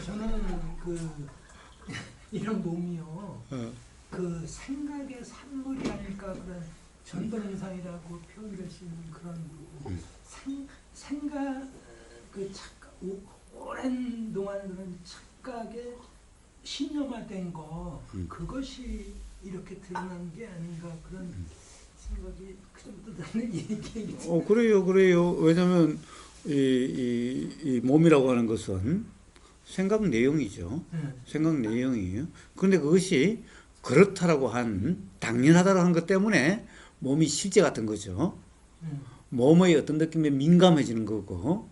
저는 이런 몸이요. 그 생각의 산물이 아닐까 그런 전동영상이라고 표현될 수 있는 그런 생각 그 착각 오랜 동안 그런 착각에 신념화된 거 그것이 이렇게 드러난 게 아닌가 그런 생각이 그 정도 되는 얘기. 그래요. 왜냐면 이 몸이라고 하는 것은 생각 내용이죠. 생각 내용이에요. 그런데 그것이 그렇다라고 당연하다고 한 것 때문에 몸이 실제 같은 거죠. 몸의 어떤 느낌에 민감해지는 거고,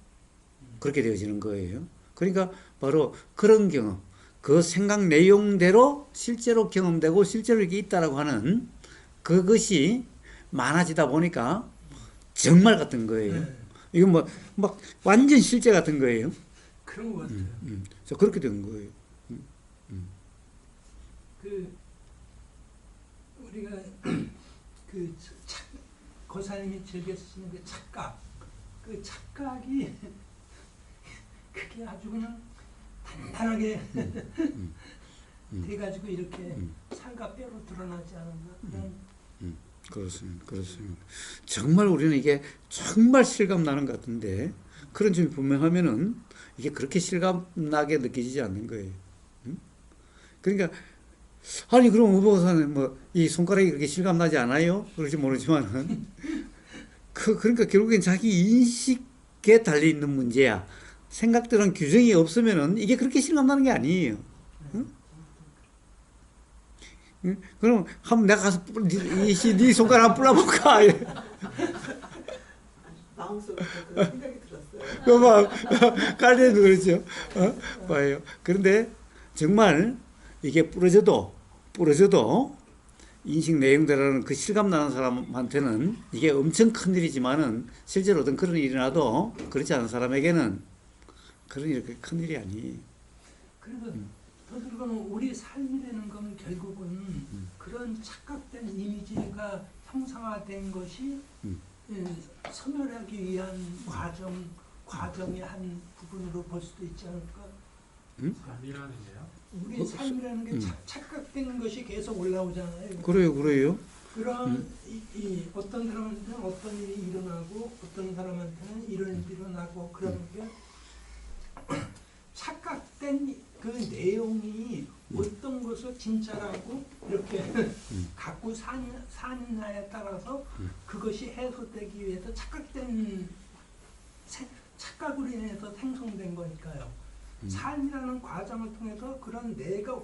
그렇게 되어지는 거예요. 그러니까 바로 그런 경험, 그 생각 내용대로 실제로 경험되고 실제로 이렇게 있다라고 하는 그것이 많아지다 보니까 정말 같은 거예요. 이건 막 완전 실제 같은 거예요. 그런 것 같아요. 그래서 그렇게 된 거예요. 우리가 거사님이 즐겨 쓰시는 그 착각, 그 착각이 그게 아주 그냥 단단하게 돼가지고 이렇게 살과 뼈로 드러나지 않았나 그런. 그렇습니다. 정말 우리는 이게 정말 실감나는 것 같은데 그런 점이 분명하면은 이게 그렇게 실감나게 느껴지지 않는 거예요. 그러니까 아니 그럼 의보사는 이 손가락이 그렇게 실감나지 않아요? 그럴지 모르지만은 그러니까 결국엔 자기 인식에 달려 있는 문제야. 생각들은 규정이 없으면은 이게 그렇게 실감나는 게 아니에요. 응? 응? 그럼 한번 내가 가서 네 손가락 한번 뿌려볼까? 마음속에 그런 생각이 들었어요. 깔려도 그렇죠. 봐요. 그런데 정말 이게 부러져도 인식 내용대로는 그 실감나는 사람한테는 이게 엄청 큰 일이지만은 실제로 어떤 그런 일이 나도 그렇지 않은 사람에게는 그런 일이 그렇게 큰 일이 아니에요. 그래서 더 들어가면 우리 삶이라는 건 결국은 그런 착각된 이미지가 형상화된 것이 소멸하기 위한 과정의 한 부분으로 볼 수도 있지 않을까? 삶이라는데요? 우리 삶이라는 게 착각된 것이 계속 올라오잖아요. 그래요. 그럼 어떤 사람한테는 어떤 일이 일어나고 어떤 사람한테는 이런 일이 일어나고 그런 게 착각된 그 내용이 어떤 것을 진짜라고 이렇게 갖고 사느냐에 따라서 그것이 해소되기 위해서 착각으로 인해서 생성된 거니까요. 삶이라는 과정을 통해서 그런 내가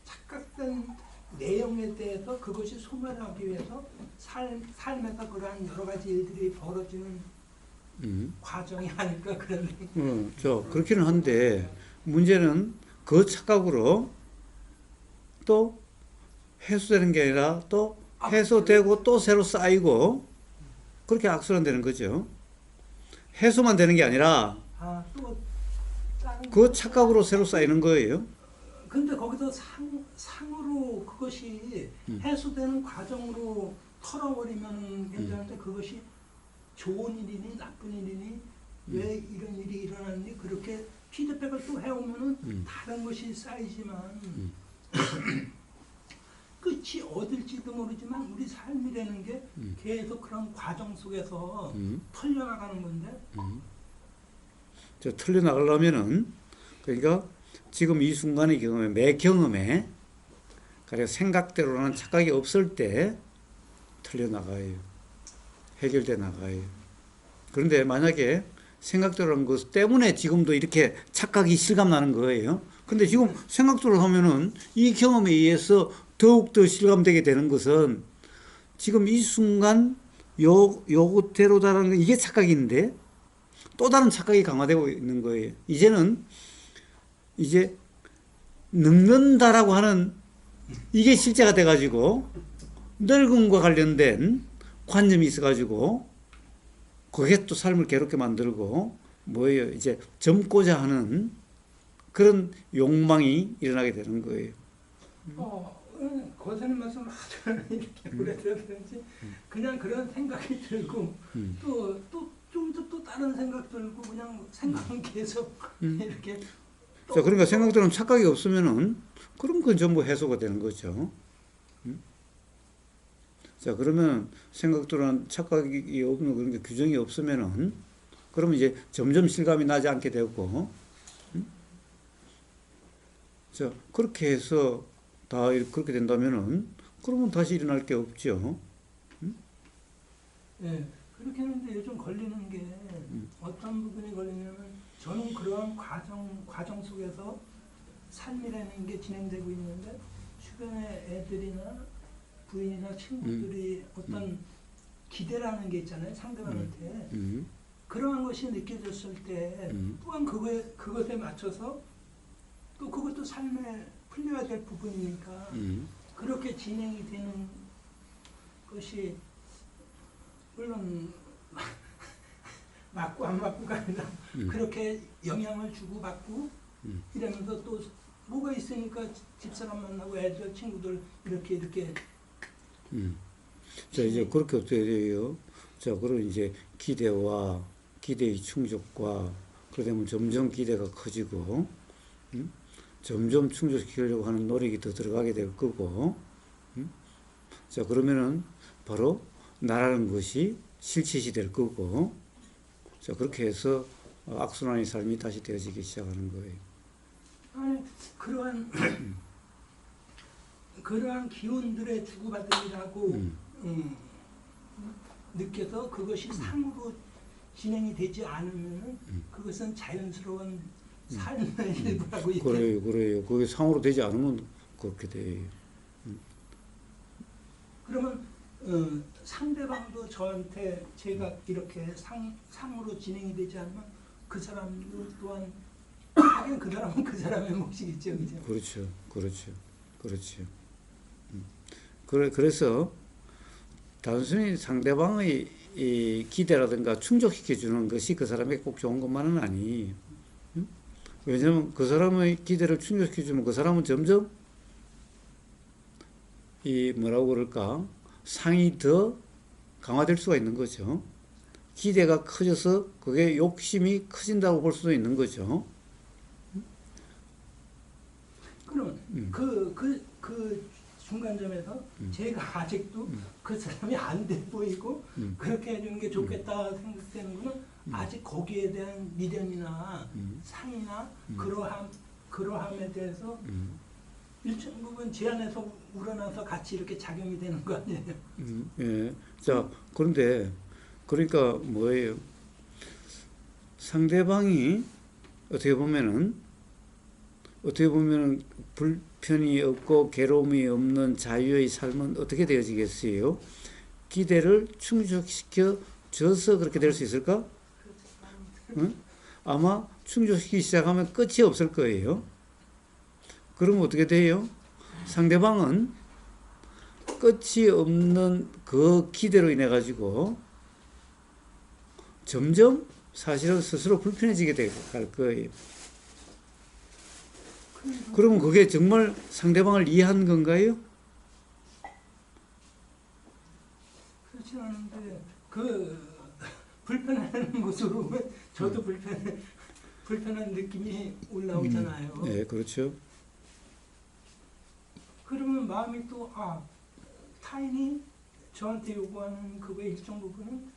착각된 내용에 대해서 그것이 소멸하기 위해서 삶에서 그러한 여러 가지 일들이 벌어지는 과정이 아닐까 그런 그렇기는 한데 문제는 그 착각으로 또 해소되는 게 아니라 또 해소되고 또 새로 쌓이고 그렇게 악순환되는 거죠. 해소만 되는 게 아니라 그 착각으로 새로 쌓이는 거예요. 근데 거기서 상으로 그것이 해소되는 과정으로 털어버리면 괜찮은데 그것이 좋은 일이니 나쁜 일이니 왜 이런 일이 일어났니 그렇게 피드백을 또 해오면은 다른 것이 쌓이지만 끝이 어딜지도 모르지만 우리 삶이라는 게 계속 그런 과정 속에서 털려나가는 건데 털려나가려면은 그러니까 지금 이 순간의 경험에 매 경험에 그래 생각대로라는 착각이 없을 때 털려나가요. 해결돼 나가요. 그런데 만약에 생각대로라는 것 때문에 지금도 이렇게 착각이 실감나는 거예요. 근데 지금 생각대로 하면은 이 경험에 의해서 더욱더 실감되게 되는 것은 지금 이 순간 요것대로다라는 건 이게 착각인데 또 다른 착각이 강화되고 있는 거예요. 이제 늙는다라고 하는 이게 실제가 돼가지고 늙음과 관련된 관념이 있어가지고 그게 또 삶을 괴롭게 만들고 뭐예요? 이제 젊고자 하는 그런 욕망이 일어나게 되는 거예요. 거사님 말씀 아주 이렇게 오래 들었는지 그냥 그런 생각이 들고 또 다른 생각 들고 그냥 생각은 계속 이렇게 자, 그러니까 생각처럼 착각이 없으면은 그럼 그건 전부 해소가 되는 거죠. 자, 그러면 생각들은 착각이 없는 그런 게 규정이 없으면은 그러면 이제 점점 실감이 나지 않게 되고, 자, 그렇게 해서 다 그렇게 된다면은 그러면 다시 일어날 게 없죠. 예, 그렇게 하는데 요즘 걸리는 게 어떤 부분이 걸리냐면 저는 그러한 과정 속에서 삶이라는 게 진행되고 있는데 주변의 애들이나 부인이나 친구들이 어떤 기대라는 게 있잖아요, 상대방한테. 그러한 것이 느껴졌을 때 또한 그것에 맞춰서 또 그것도 삶에 풀려야 될 부분이니까 그렇게 진행이 되는 것이 물론 맞고 안 맞고가 아니라 그렇게 영향을 주고 받고 이러면서 또 뭐가 있으니까 집사람 만나고 애들 친구들 이렇게 자, 이제 그렇게 어떻게 돼요? 자, 그럼 이제 기대와 기대의 충족과 그러면 점점 기대가 커지고, 점점 충족시키려고 하는 노력이 더 들어가게 될 거고, 자, 그러면은 바로 나라는 것이 실체시 될 거고, 자, 그렇게 해서 악순환의 삶이 다시 되어지기 시작하는 거예요. 아니 그러한 기운들의 주고받음이라고 느껴서 그것이 상으로 진행이 되지 않으면 그것은 자연스러운 삶의 일부라고 그래요. 그게 상으로 되지 않으면 그렇게 돼요. 그러면 상대방도 저한테 제가 이렇게 상으로 진행이 되지 않으면 그 사람도 또한 하긴 그 사람은 그 사람의 몫이겠죠, 그죠? 그렇죠. 그래서 단순히 상대방의 이 기대라든가 충족시켜 주는 것이 그 사람에게 꼭 좋은 것만은 아니에요. 왜냐하면 그 사람의 기대를 충족시켜 주면 그 사람은 점점 이 뭐라고 그럴까 상이 더 강화될 수가 있는 거죠. 기대가 커져서 그게 욕심이 커진다고 볼 수도 있는 거죠. 그러면 그 중간점에서 제가 아직도 그 사람이 안 돼 보이고 그렇게 해주는 게 좋겠다 생각되는 거는 아직 거기에 대한 미련이나 상이나 그러함에 대해서 일정 부분 제 안에서 우러나서 같이 이렇게 작용이 되는 거 아니에요? 예. 자, 그런데 그러니까 뭐예요? 상대방이 어떻게 보면은 불편이 없고 괴로움이 없는 자유의 삶은 어떻게 되어지겠어요? 기대를 충족시켜 줘서 그렇게 될 수 있을까? 응? 아마 충족시키기 시작하면 끝이 없을 거예요. 그러면 어떻게 돼요? 상대방은 끝이 없는 그 기대로 인해 가지고 점점 사실은 스스로 불편해지게 될 거예요. 그러면 그게 정말 상대방을 이해한 건가요? 그렇지 않은데 그 불편한 모습으로 보면 저도 불편한 느낌이 올라오잖아요. 네, 그렇죠. 그러면 마음이 또 타인이 저한테 요구하는 그거의 일정 부분은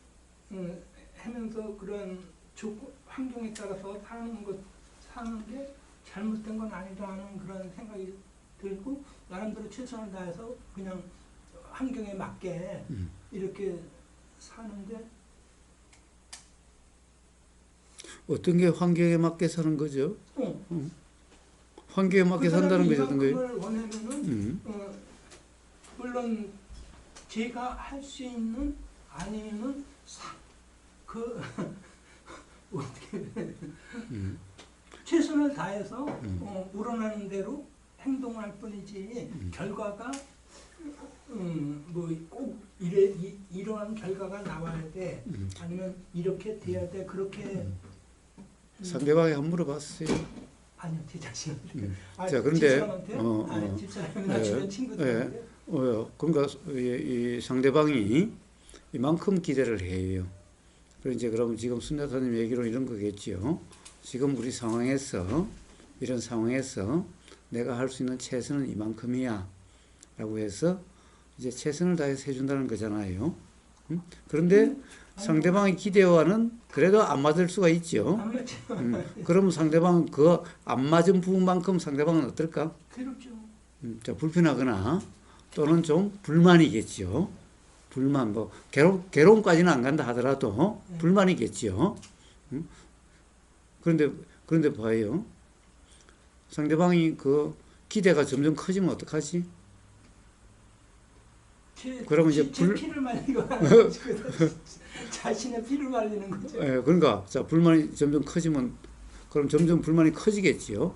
하면서 그런 환경에 따라서 사는 게 잘못된 건 아니라는 그런 생각이 들고 나름대로 최선을 다해서 그냥 환경에 맞게 이렇게 사는데 어떤 게 환경에 맞게 사는 거죠? 환경에 맞게 산다는 게 어떤 거예요? 그걸 원하면은 물론 제가 할 수 있는 아니면은 어떻게 최선을 다해서 우러나는 대로 행동할 뿐이지 결과가 뭐 꼭 이러한 결과가 나와야 돼 아니면 이렇게 돼야 돼 그렇게 상대방이 한 물어봤어요. 아니요 제 자신한테 자, 그런데 집사람이나 주변 친구들한테 그러니까 이 상대방이 이만큼 기대를 해요. 그럼 지금 순자사님 얘기로 이런 거겠지요. 지금 우리 상황에서 이런 상황에서 내가 할 수 있는 최선은 이만큼이야 라고 해서 이제 최선을 다해서 해준다는 거잖아요. 그런데 상대방의 기대와는 그래도 안 맞을 수가 있죠. 안 맞죠. 그러면 상대방은 그 안 맞은 부분만큼 상대방은 어떨까? 괴롭죠. 자, 불편하거나 또는 좀 불만이겠죠. 불만, 뭐, 괴로움까지는 안 간다 하더라도 불만이겠죠. 그런데 봐요. 상대방이 그 기대가 점점 커지면 어떡하지? 그러면 이제 제 피를 말리고 자신의 피를 말리는 거죠. 예, 그러니까, 자, 불만이 점점 커지면, 그럼 점점 불만이 커지겠지요.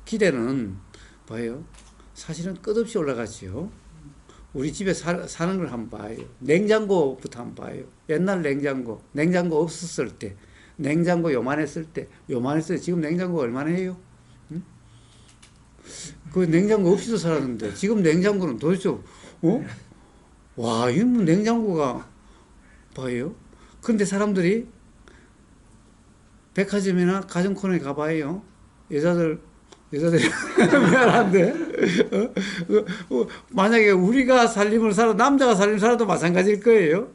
기대는, 봐요. 사실은 끝없이 올라가지요. 우리 집에 사는 걸 한번 봐요. 냉장고부터 한번 봐요. 옛날 냉장고 없었을 때, 냉장고 요만했을 때, 지금 냉장고 얼마나 해요? 응? 그 냉장고 없이도 살았는데, 지금 냉장고는 도대체, 와, 이 냉장고가, 봐요. 근데 사람들이 백화점이나 가전 코너에 가봐요. 여자들이 미안한데 만약에 우리가 남자가 살림을 살아도 마찬가지일 거예요.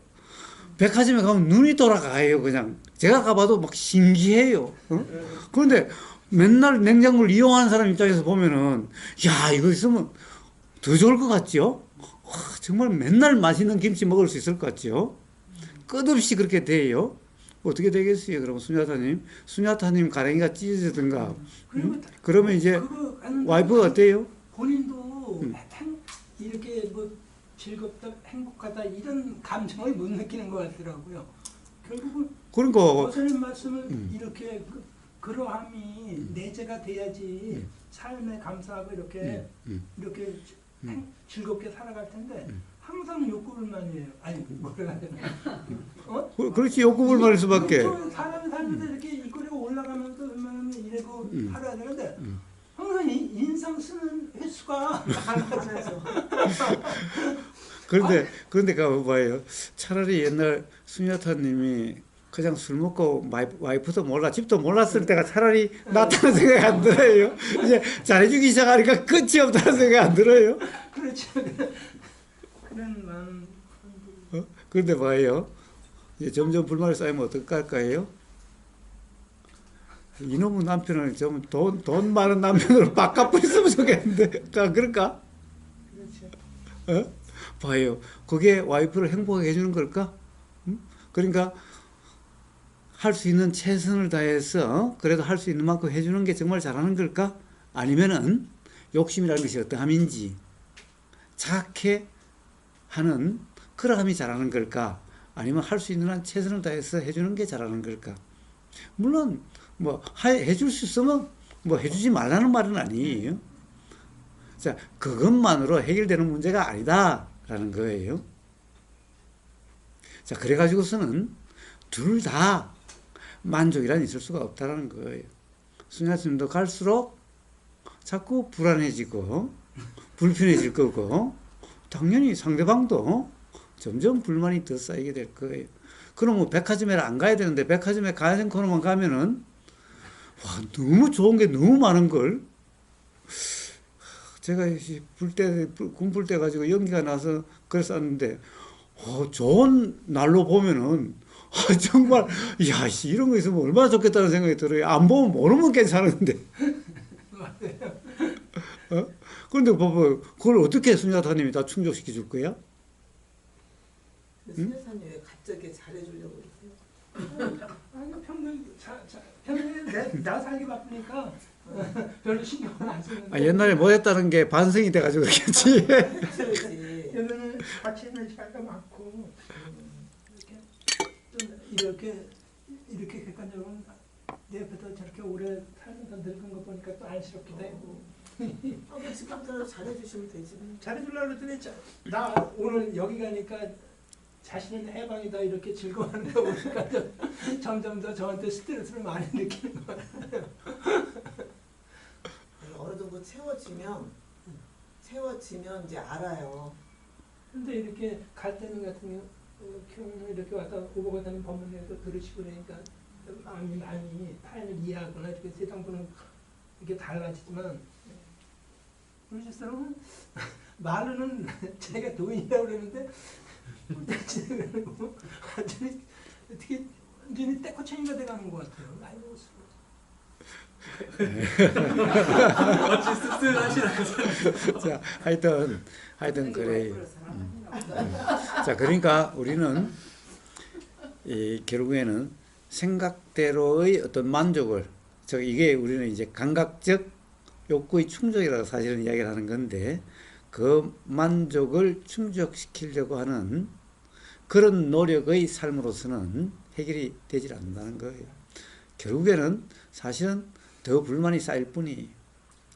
백화점에 가면 눈이 돌아가요. 그냥 제가 가봐도 막 신기해요. 그런데 맨날 냉장고를 이용하는 사람 입장에서 보면은 야, 이거 있으면 더 좋을 것 같죠? 와, 정말 맨날 맛있는 김치 먹을 수 있을 것 같죠? 끝없이 그렇게 돼요. 어떻게 되겠어요? 그럼 수냐타님 가랭이가 찢어지든가. 그러면 이제 와이프가 어때요? 본인도 이렇게 뭐 즐겁다, 행복하다 이런 감정을 못 느끼는 것 같더라고요. 결국은 그러니까 선생님 말씀은 이렇게 그러함이 내재가 돼야지 삶에 감사하고 이렇게 즐겁게 살아갈 텐데. 항상 욕구불만이에요. 아니 뭐라 해야 되나? 그렇지, 욕구불만일 수밖에. 사람이 살면서 이렇게 이거리가 올라가면서 얼마나 이래고 살아야 되는데 항상 인상 쓰는 횟수가 많아서. 그런데 가봐요. 차라리 옛날 수녀타님이 그냥 술 먹고 와이프도 몰라, 집도 몰랐을 때가 차라리 낫다는 생각이 안 들어요. 이제 잘해주기 시작하니까 끝이 없다는 생각이 안 들어요. 그렇죠. 그런 마음. 그런데 봐요. 이제 점점 불만이 쌓이면 어떡할까요? 이놈의 남편을 좀 돈 많은 남편으로 바꿔버렸으면 좋겠는데. 그럴까? 그렇죠. 봐요. 그게 와이프를 행복하게 해주는 걸까? 그러니까 할 수 있는 최선을 다해서 그래도 할 수 있는 만큼 해주는 게 정말 잘하는 걸까? 아니면은 욕심이라는 것이 어떠함인지 작게 하는 그러함이 잘하는 걸까? 아니면 할 수 있는 한 최선을 다해서 해주는 게 잘하는 걸까? 물론 뭐 해줄 수 있으면 뭐 해주지 말라는 말은 아니에요. 자, 그것만으로 해결되는 문제가 아니다라는 거예요. 자, 그래가지고서는 둘 다 만족이란 있을 수가 없다라는 거예요. 수녀스님도 갈수록 자꾸 불안해지고 불편해질 거고 당연히 상대방도 점점 불만이 더 쌓이게 될 거예요. 그럼 뭐 백화점에 안 가야 되는데 백화점에 가야된 코너만 가면은 와, 너무 좋은 게 너무 많은 걸. 제가 군불 때 가지고 연기가 나서 그랬었는데 좋은 날로 보면은 정말 야, 이런 거 있으면 얼마나 좋겠다는 생각이 들어요. 안 보면 모르면 괜찮은데. 그런데 봐봐, 그걸 어떻게 수녀타님이 다 충족시켜 줄 거야? 수녀타님이 왜 갑자기 잘해주려고 그러세요? 아니 평소에 나 살기 바쁘니까 별로 신경을 안 쓰는데. 옛날에 못했다는 게 반성이 돼가지고 그렇겠지. 그렇지. 여기는 같이 있는 시간도 많고 이렇게 객관적으로 내 옆에서 저렇게 오래 살면서 늙은 거 보니까 또 안쓰럽기도 하고. 지금부터 잘해주시면 되지. 잘해주려고 그랬더니 나 오늘 여기 가니까 자신은 해방이다 이렇게 즐거워하는데 오니까 점점 더 저한테 스트레스를 많이 느끼는 것 같아요. 어느 정도 채워지면 이제 알아요. 근데 이렇게 갈 때는 같은 경우는 이렇게 왔다 오고 가다는 법문에도 들으시고 그러니까 마음이 많이 타인을 이해하거나 이렇게 세상 보는 이게 달라지지만 우리 집사람은 말로는 자기가 도인이라고 그러는데 완전히 어떻게 완전히 떼코챙이가 돼가는 것 같아요. 나이 먹을수록. 어찌 씁쓸하시라고. 자, 하여튼 그래. 자, 그러니까 우리는 결국에는 생각대로의 어떤 만족을, 이게 우리는 이제 감각적 욕구의 충족이라고 사실은 이야기를 하는 건데, 그 만족을 충족시키려고 하는 그런 노력의 삶으로서는 해결이 되질 않는다는 거예요. 결국에는 사실은 더 불만이 쌓일 뿐이,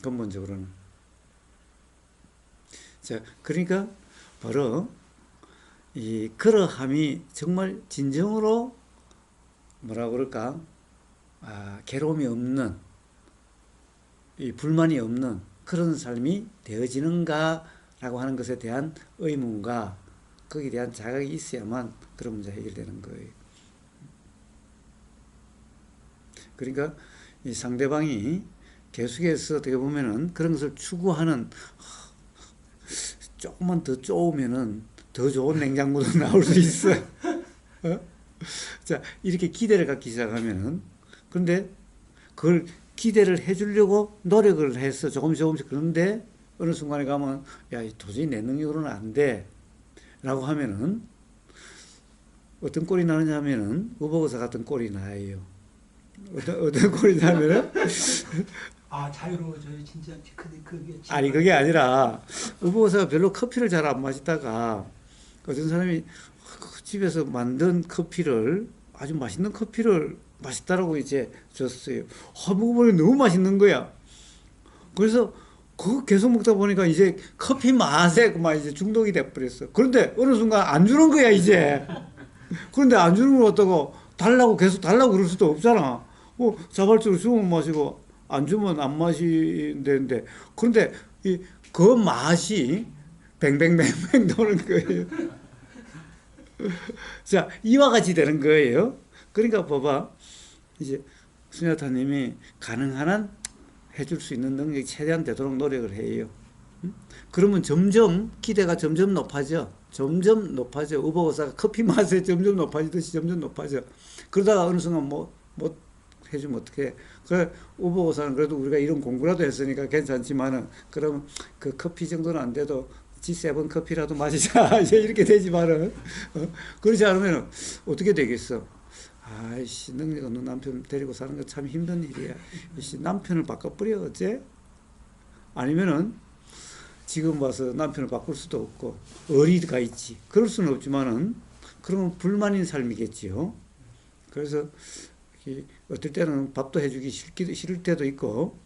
근본적으로는. 자, 그러니까 바로 이 그러함이 정말 진정으로 뭐라 그럴까, 괴로움이 없는, 이 불만이 없는 그런 삶이 되어지는가라고 하는 것에 대한 의문과 거기에 대한 자각이 있어야만 그런 문제 해결되는 거예요. 그러니까 이 상대방이 계속해서 어떻게 보면은 그런 것을 추구하는, 조금만 더 쪼으면은 더 좋은 냉장고도 나올 수 있어. 자, 이렇게 기대를 갖기 시작하면은, 그런데 그걸 기대를 해주려고 노력을 해서 조금씩 그런데 어느 순간에 가면, 야, 도저히 내 능력으로는 안 돼. 라고 하면은, 어떤 꼴이 나느냐 하면은, 우버거사 같은 꼴이 나요. 어떤 꼴이 나면은, 자유로워져요. 진짜. 그게 아니, 그게 아니라, 우버거사가 별로 커피를 잘 안 마시다가, 어떤 사람이 집에서 만든 커피를, 아주 맛있는 커피를 맛있다라고 이제 줬어요. 먹어보니 너무 맛있는 거야. 그래서 그거 계속 먹다 보니까 이제 커피 맛에 막 이제 중독이 돼버렸어. 그런데 어느 순간 안 주는 거야, 이제. 그런데 안 주는 걸 어떠고, 계속 달라고 그럴 수도 없잖아. 자발적으로 주면 마시고, 안 주면 안 마시는데. 그런데 그 맛이 뱅뱅뱅뱅 도는 거예요. 자, 이와 같이 되는 거예요. 그러니까 봐봐. 이제 수녀타님이 가능한 한 해줄 수 있는 능력이 최대한 되도록 노력을 해요. 그러면 점점 기대가 점점 높아져. 점점 높아져. 우버거사가 커피 맛에 점점 높아지듯이 점점 높아져. 그러다가 어느 순간 못 해주면 어떡해. 그래, 우버거사는 그래도 우리가 이런 공부라도 했으니까 괜찮지만은, 그럼 그 커피 정도는 안 돼도 G7 커피라도 마시자. 이제 이렇게 되지만은, 그러지 않으면 어떻게 되겠어? 아이씨, 능력 없는 남편 데리고 사는 거 참 힘든 일이야. 이씨, 남편을 바꿔버려, 어째? 아니면은, 지금 와서 남편을 바꿀 수도 없고, 어리가 있지. 그럴 수는 없지만은, 그러면 불만인 삶이겠지요. 그래서, 어떨 때는 밥도 해주기 싫을 때도 있고,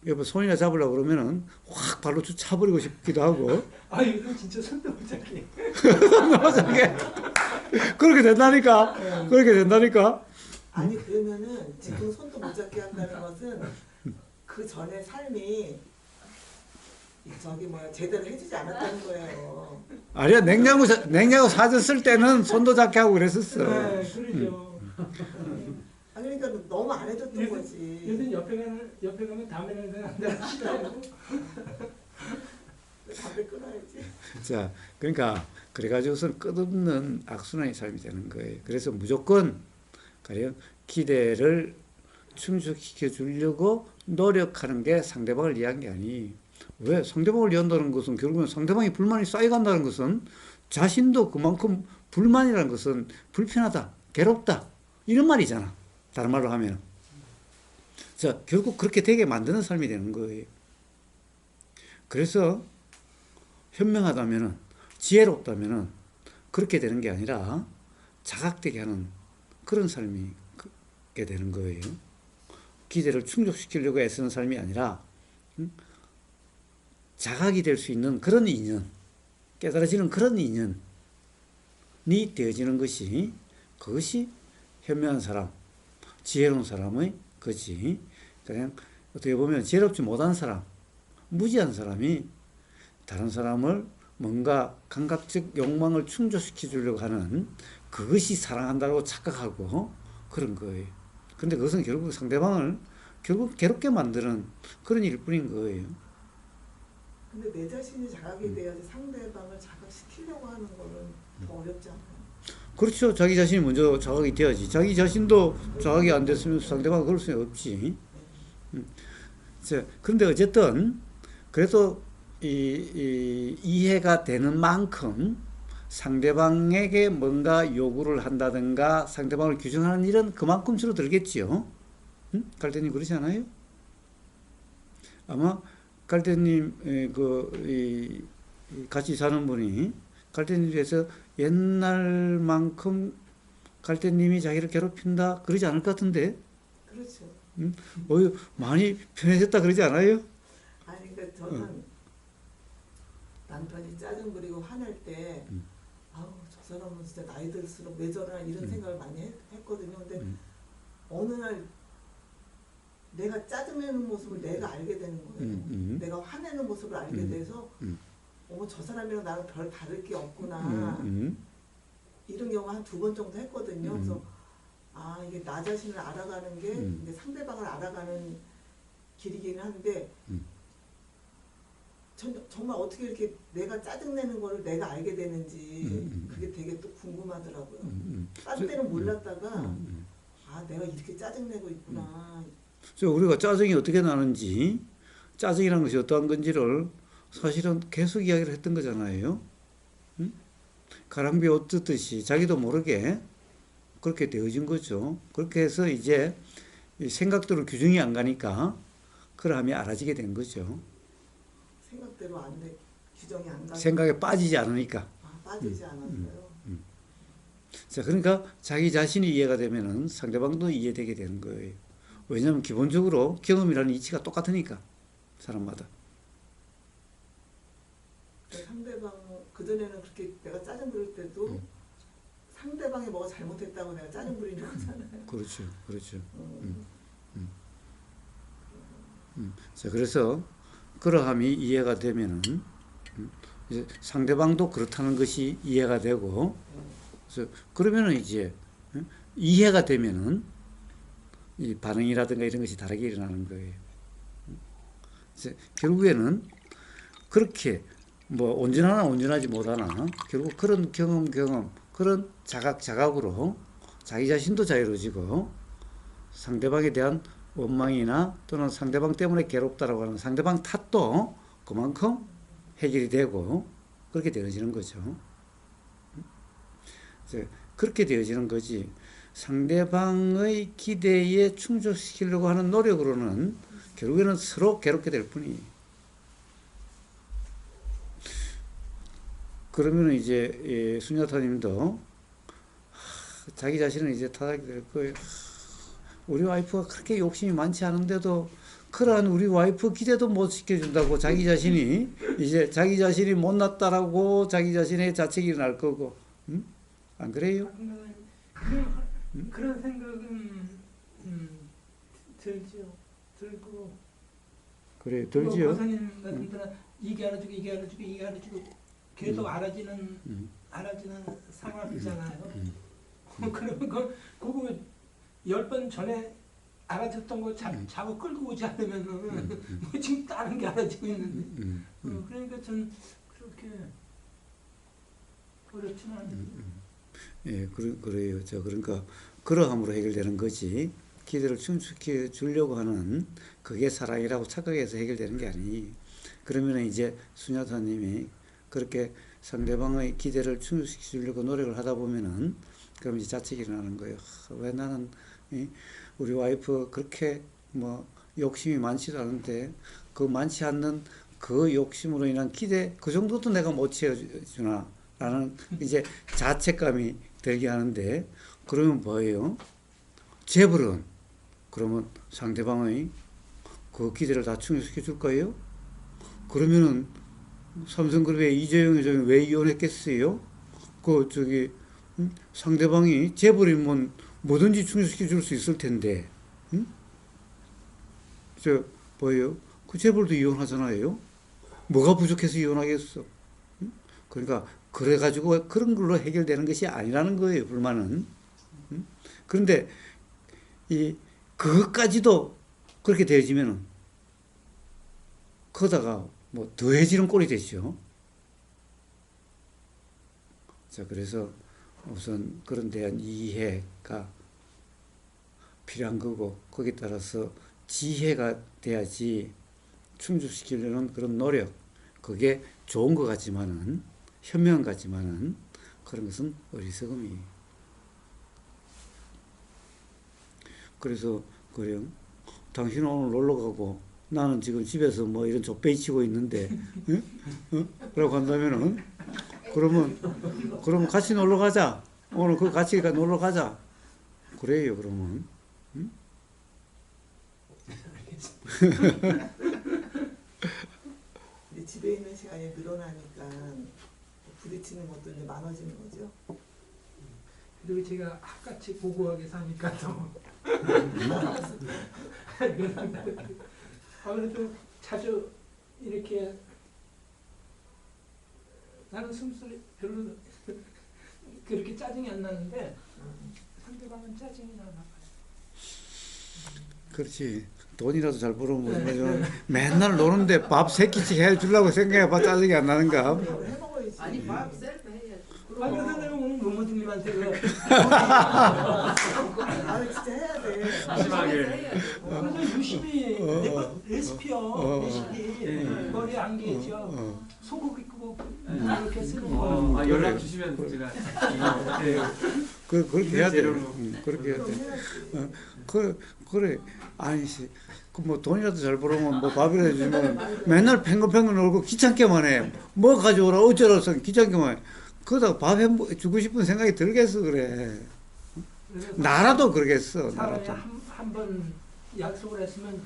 여보, 손이나 잡으려고 그러면은, 확 발로 차버리고 싶기도 하고. 이거 진짜 손도 못 잡게. 손도 못 잡게. 그렇게 된다니까. 그렇게 된다니까. 아니 그러면은 지금 손도 못 잡게 한다는 것은 그 전에 삶이 제대로 해주지 않았다는 거예요. 아니야, 냉장고 사줬을 때는 손도 잡게 하고 그랬었어. 네, 그러죠. 그러니까 너무 안 해줬던 거지. 요즘 옆에 가면 담배 냄새 난다 싫어하고. 담배 끊어야지. 자, 그러니까 그래가지고선 끝없는 악순환의 삶이 되는 거예요. 그래서 무조건 가령 기대를 충족시켜 주려고 노력하는 게 상대방을 이해한 게 아니. 왜? 상대방을 이해한다는 것은 결국은 상대방이 불만이 쌓여간다는 것은 자신도 그만큼 불만이라는 것은 불편하다, 괴롭다 이런 말이잖아. 다른 말로 하면. 자, 결국 그렇게 되게 만드는 삶이 되는 거예요. 그래서 현명하다면은, 지혜롭다면은 그렇게 되는 게 아니라 자각되게 하는 그런 삶이 되는 거예요. 기대를 충족시키려고 애쓰는 삶이 아니라 자각이 될 수 있는 그런 인연, 깨달아지는 그런 인연이 되어지는 것이, 그것이 현명한 사람, 지혜로운 사람의 거지. 그냥 어떻게 보면 지혜롭지 못한 사람, 무지한 사람이 다른 사람을 뭔가 감각적 욕망을 충족시켜 주려고 하는, 그것이 사랑한다고 착각하고 그런 거예요. 근데 그것은 결국 상대방을 결국 괴롭게 만드는 그런 일뿐인 거예요. 근데 내 자신이 자각이 돼야지 상대방을 자각시키려고 하는 거는 더 어렵지 않아요? 그렇죠. 자기 자신이 먼저 자각이 돼야지. 자기 자신도 자각이 안 됐으면 상대방은 그럴 수 없지. 자, 그런데 어쨌든 그래도 이해가 되는 만큼 상대방에게 뭔가 요구를 한다든가 상대방을 규정하는 일은 그만큼 줄어들겠지요. 갈대님 그러지 않아요? 아마 갈대님 같이 사는 분이 갈대님 중에서 옛날만큼 갈대님이 자기를 괴롭힌다 그러지 않을 것 같은데. 그렇죠. 많이 편해졌다 그러지 않아요? 아니 그러니까 저는 남편이 짜증 부리고 화낼 때 아우 저 사람은 진짜 나이 들수록 왜 저러나 이런 생각을 많이 했거든요. 근데 어느 날 내가 짜증내는 모습을 내가 알게 되는 거예요. 내가 화내는 모습을 알게 돼서 어머 저 사람이랑 나랑 별 다를 게 없구나 이런 경우 한 2번 정도 했거든요. 그래서 아 이게 나 자신을 알아가는 게 이제 상대방을 알아가는 길이기는 한데 정말 어떻게 이렇게 내가 짜증내는 거를 내가 알게 되는지 그게 되게 또 궁금하더라고요. 딴 때는 몰랐다가 아 내가 이렇게 짜증내고 있구나. 우리가 짜증이 어떻게 나는지, 짜증이라는 것이 어떠한 건지를 사실은 계속 이야기를 했던 거잖아요. 가랑비 옷 뜯듯이 자기도 모르게 그렇게 되어진 거죠. 그렇게 해서 이제 생각대로 규정이 안 가니까 그러함이 알아지게 된 거죠. 생각대로 안 돼. 규정이 안 가. 생각에 빠지지 않으니까. 빠지지 않았어요. 자, 그러니까 자기 자신이 이해가 되면은 상대방도 이해되게 되는 거예요. 왜냐하면 기본적으로 경험이라는 이치가 똑같으니까 사람마다. 상대방 그전에는 그렇게 내가 짜증 부릴 때도 상대방이 뭐가 잘못했다고 내가 짜증 부리는 거잖아요. 그렇죠, 그렇죠. 자, 그래서 그러함이 이해가 되면은 이제 상대방도 그렇다는 것이 이해가 되고, 그래서 그러면은 이제 이해가 되면은 이 반응이라든가 이런 것이 다르게 일어나는 거예요. 이제 결국에는 그렇게 뭐 온전하나 온전하지 못하나 결국 그런 경험 그런 자각으로 자기 자신도 자유로워지고 상대방에 대한 원망이나 또는 상대방 때문에 괴롭다라고 하는 상대방 탓도 그만큼 해결이 되고 그렇게 되어지는 거죠. 이제 그렇게 되어지는 거지. 상대방의 기대에 충족시키려고 하는 노력으로는 결국에는 서로 괴롭게 될 뿐이에요. 그러면 이제 수녀타님도 자기 자신을 이제 타닥이 될 거예요. 우리 와이프가 그렇게 욕심이 많지 않은데도 그러한 우리 와이프 기대도 못 시켜준다고 자기 자신이 이제 자기 자신이 못났다라고 자기 자신의 자책이 날 거고, 안 그래요? 그런 생각은 들고 그래 들지요. 고사님 같은 데는 이게 알아주고 계속 알아지는 상황이잖아요. 그러면 그거 10번 전에 알아듣던 거 자꾸 끌고 오지 않으면은 뭐 지금 다른 게 알아지고 있는데 그러니까 전 그렇게 어렵지는 않아요. 예, 그래요. 그러니까 그러함으로 해결되는 거지. 기대를 충족해 주려고 하는 그게 사랑이라고 착각해서 해결되는 게 아니. 그러면 이제 수녀사님이 그렇게 상대방의 기대를 충족시켜 주려고 노력을 하다 보면은 그럼 이제 자책이 일어나는 거예요. 왜 나는 우리 와이프 그렇게 뭐 욕심이 많지도 않은데 그 많지 않는 그 욕심으로 인한 기대 그 정도도 내가 못 채워주나 라는 이제 자책감이 들게 하는데 그러면 뭐예요? 재벌은 그러면 상대방의 그 기대를 다 충족시켜 줄 거예요? 그러면은 삼성그룹의 이재용 회장이 왜 이혼했겠어요? 상대방이 재벌이면 뭐든지 충족시켜 줄 수 있을 텐데, 뭐예요? 그 재벌도 이혼하잖아요? 뭐가 부족해서 이혼하겠어? 그러니까, 그래가지고 그런 걸로 해결되는 것이 아니라는 거예요, 불만은. 그런데, 그것까지도 그렇게 되어지면은 그러다가 뭐 더해지는 꼴이 되죠. 자, 그래서 우선 그런 대한 이해가 필요한 거고, 거기에 따라서 지혜가 돼야지 충족시키려는 그런 노력, 그게 좋은 것 같지만은, 현명한 것 같지만은, 그런 것은 어리석음이에요. 그래서, 그래요. 당신은 오늘 놀러 가고, 나는 지금 집에서 뭐 이런 족배이 치고 있는데, 응? 응? 라고 한다면은, 그러면 같이 놀러 가자. 오늘 그 같이 놀러 가자. 그래요, 그러면. 응? 이제 집에 있는 시간이 늘어나니까 부딪히는 것도 이제 많아지는 거죠. 그리고 제가 학같이 고고하게 사니까 더 아무래도 자주 이렇게 나는 숨소리 별로 그렇게 짜증이 안 나는데 상대방은 짜증이 나나 봐요. 그렇지. 돈이라도 잘 벌어보면 맨날 노는데 밥 세 끼씩 해주려고 생각해봐 짜증이 안 나는가? 그걸 해먹어야지. 아니 밥 셀프 해야지. 아니 선생님 오늘 노모드님한테 아 진짜 해야 돼. 심하게. 그래서 유심히 레시피요. 레시피 머리 안개죠. 소고기 끄고 이렇게 쓰는 거. 아, 연락 주시면 제가 네. 그렇게 해야 돼. 재료로. 그렇게 해야 그럼 돼. 해야지. 그래. 아니지. 뭐 돈이라도 잘 벌으면 뭐 밥이라도 해주면 맨날 팽글팽글 놀고 귀찮게만 해. 뭐 가져오라 어쩌라 해서 귀찮게만 해. 그러다가 밥 해주고 싶은 생각이 들겠어 그래. 나라도 그러겠어. 사람이 나라도. 한번 약속을 했으면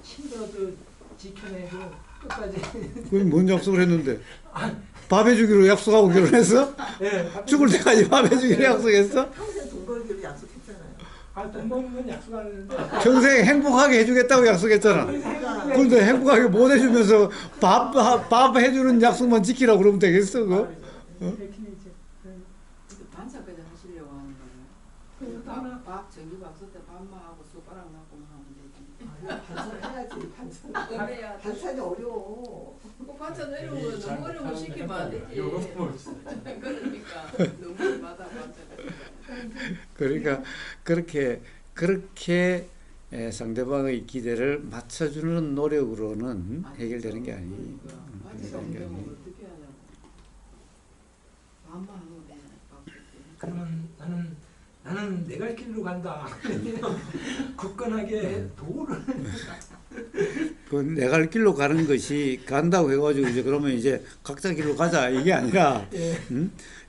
힘들어도 지켜내고 끝까지. 그건 뭔 약속을 했는데? 밥 해주기로 약속하고 결혼했어? 네, 죽을 때까지 밥 해주기로 약속했어? 평생 돈 벌기로 약속했잖아요. 돈 버는 건 약속 안 했는데. 평생 행복하게 해주겠다고 약속했잖아. 근데 행복하게 못 해주면서 밥 해주는 약속만 지키라고 그러면 되겠어, 그거? 그렇긴 이제. 반찬까지 하시려고 하는 거예요. 밥 전기밥 쓸 때 밥만 하고 숟가락 놔고만 하면 되지. 반찬 해야지. 반찬. 그래야 반찬이 어려워. 그 반찬 어려우면 너무 어려운 거 시키면 안 되지. 요거 뭐 그러니까 너무 받아 반찬. 그러니까 그렇게 상대방의 기대를 맞춰주는 노력으로는 해결되는 게 아니에요. 반찬 없는 거 어떻게 하냐고. 밥만 하면 돼. 밥 쓸 때. 그러면 나는 내 갈 길로 간다. 굳건하게 도를. 그 내 갈 길로 가는 것이 간다고 해가지고 이제 그러면 이제 각자 길로 가자 이게 아니라 예.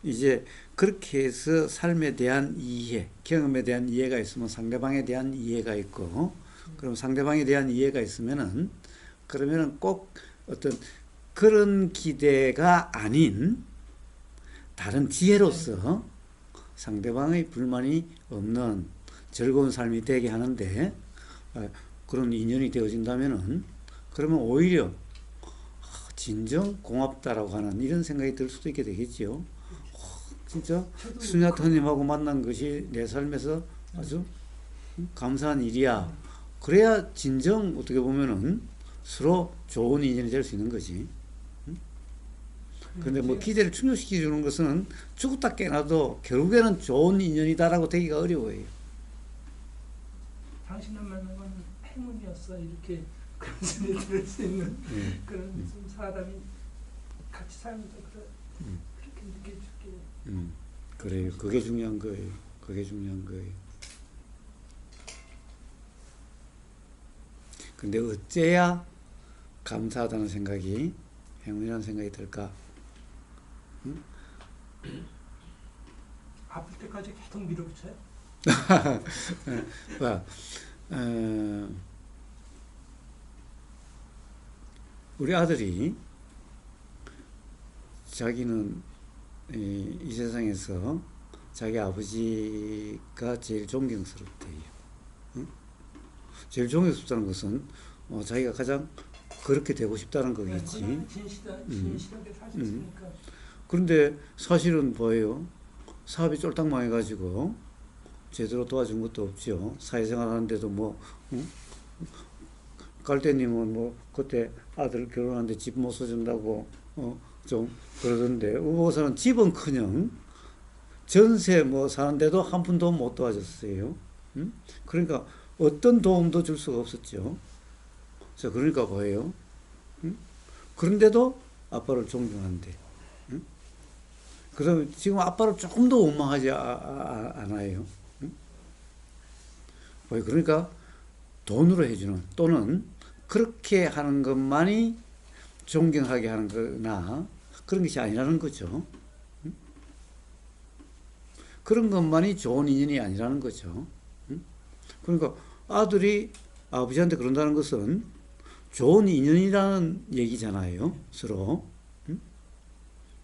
이제 그렇게 해서 삶에 대한 이해, 경험에 대한 이해가 있으면 상대방에 대한 이해가 있고, 그럼 상대방에 대한 이해가 있으면은 그러면은 꼭 어떤 그런 기대가 아닌 다른 지혜로서 상대방의 불만이 없는 즐거운 삶이 되게 하는데 그런 인연이 되어진다면은 그러면 오히려 진정 고맙다라고 하는 이런 생각이 들 수도 있게 되겠지요. 진짜 수냐타님하고 만난 것이 내 삶에서 아주 감사한 일이야. 그래야 진정 어떻게 보면은 서로 좋은 인연이 될 수 있는 거지. 그런데 뭐 기대를 충족시켜 주는 것은 죽었다 깨나도 결국에는 좋은 인연이다라고 되기가 어려워요. 당신을 만난 건 행운이었어. 이렇게 그런 소리 들을 수 있는 그런 좀 사람이 같이 살면서 그렇게 느껴줄게. 그래요. 그게 중요한 거예요. 그게 중요한 거예요. 근데 어째야 감사하다는 생각이, 행운이라는 생각이 들까? 응? 아플 때까지 계속 밀어붙여요? 우리 아들이 자기는 이 세상에서 자기 아버지가 제일 존경스럽대요. 응? 제일 존경스럽다는 것은 자기가 가장 그렇게 되고 싶다는 거겠지. 진실하게 사셨으니까. 그런데 사실은 뭐예요? 사업이 쫄딱 망해가지고 제대로 도와준 것도 없죠. 사회생활 하는데도 뭐 갈대님은 뭐 그때 아들 결혼하는데 집 못 사준다고 좀 그러던데 의보사는 집은커녕 전세 뭐 사는데도 한 푼도 못 도와줬어요. 그러니까 어떤 도움도 줄 수가 없었죠. 자, 그러니까 뭐예요? 그런데도 아빠를 존경한대. 그다음에 지금 아빠를 조금 더 원망하지 않아요. 그러니까 돈으로 해주는 또는 그렇게 하는 것만이 존경하게 하는 거나 그런 것이 아니라는 거죠. 그런 것만이 좋은 인연이 아니라는 거죠. 그러니까 아들이 아버지한테 그런다는 것은 좋은 인연이라는 얘기잖아요. 서로.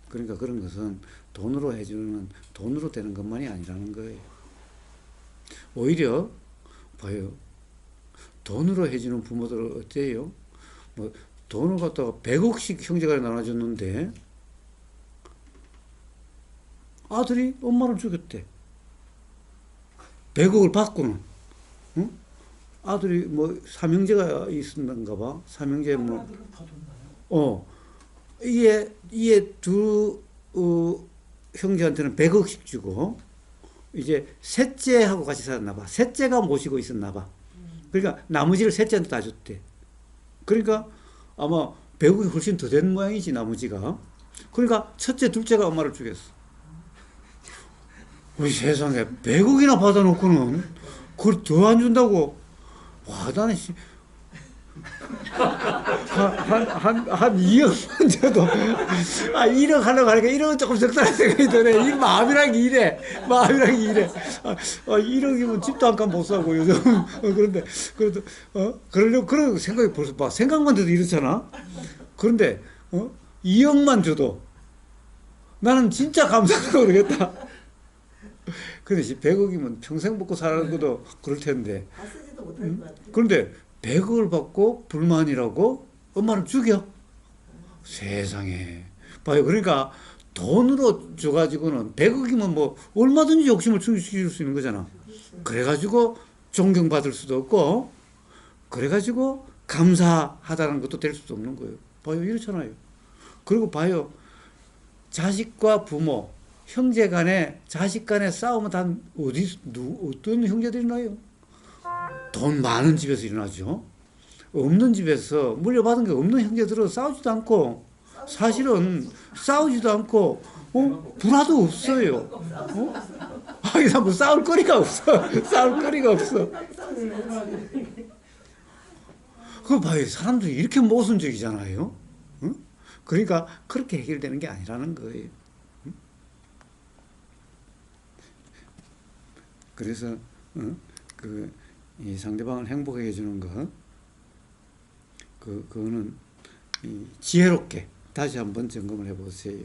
그러니까 그런 것은 돈으로 해주는, 돈으로 되는 것만이 아니라는 거예요. 오히려 봐요. 돈으로 해주는 부모들은 어때요? 뭐 돈을 갖다가 100억씩 형제가 나눠줬는데 아들이 엄마를 죽였대. 100억을 받고는. 응? 아들이 뭐 삼형제가 있었는가 봐. 삼형제 뭐. 이게 두 형제한테는 100억씩 주고 이제 셋째하고 같이 살았나 봐. 셋째가 모시고 있었나 봐. 그러니까 나머지를 셋째한테 다 줬대. 그러니까 아마 100억이 훨씬 더 된 모양이지 나머지가. 그러니까 첫째, 둘째가 엄마를 죽였어. 우리 세상에 100억이나 받아놓고는 그걸 더 안 준다고. 와, 나는 한 2억만 줘도 1억 하려고 하니까 1억은 조금 적다는 생각이 드네. 이 마음이란 게 이래. 1억이면 집도 한 칸 못 사고 요즘. 그런데 그래도 그러려고 그런 생각이 벌써 막 생각만 해도 이렇잖아. 그런데 2억만 줘도 나는 진짜 감사하다고 그러겠다. 근데 100억이면 평생 먹고 사는 것도 그럴 텐데. 다 쓰지도 못할 것 같아. 그런데 100억을 받고 불만이라고 엄마를 죽여? 세상에. 봐요. 그러니까 돈으로 줘가지고는 100억이면 뭐 얼마든지 욕심을 충족시킬 수 있는 거잖아. 그래가지고 존경받을 수도 없고, 그래가지고 감사하다는 것도 될 수도 없는 거예요. 봐요. 이렇잖아요. 그리고 봐요. 자식과 부모, 형제 간에, 자식 간에 싸우면 다 어떤 형제들이 나요? 돈 많은 집에서 일어나죠. 없는 집에서 물려받은 게 없는 형제들은 싸우지도 않고, 사실은 싸우지도 않고, 불화도 없어요. 뭐 싸울 거리가 없어. 싸울 거리가 없어. 그거 봐요. 사람들이 이렇게 모순적이잖아요. 그러니까 그렇게 해결되는 게 아니라는 거예요. 그래서 이 상대방을 행복하게 해주는 것, 그거는 지혜롭게 다시 한번 점검을 해보세요.